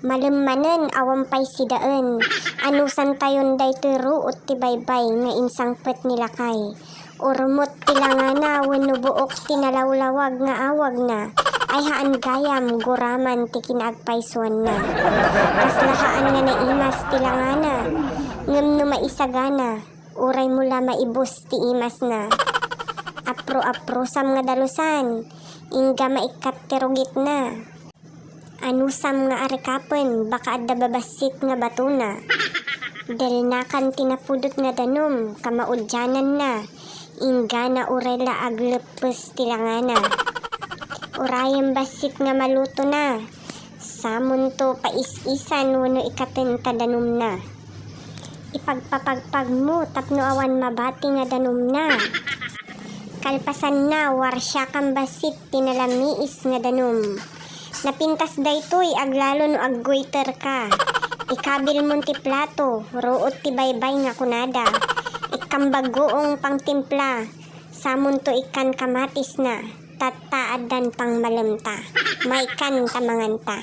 Malemanen awampay si daan. Anusan tayon daytoy ruot ti baybay nga insang pet nilakay. Urmot tilangana wenno buok tinalawlawag nga awag na. Ay haan gayam guraman ti kinaagpaisuan na. Kaslahaan nga naimas tilangana. Ngem no maisagana. Uray mula maibus ti imas na. Apro-aprosam nga dalusan. Ingga maikat ti rugit na. Anusam nga arikapen baka adda babasit nga batuna. Delnakan tinapudot nga danom kamaudyanan na. Ingga na uray laag lepes tilangana. Urayem basit nga maluto na. Samon to pais-isan wano ikaten tadanom na. Ipagpapagpag mo tapno awan mabati nga danom na. Kalpasan na warsya kang basit tinalamiis nga danom. Napintas daytoy aglalo no aggoiter ka. Ikabil mon ti plato, ruot ti baybay nga kunada. Ikambagoong pang timpla, samon to ikan kamatis na. Tataadan pang malemta, maikan tamanganta.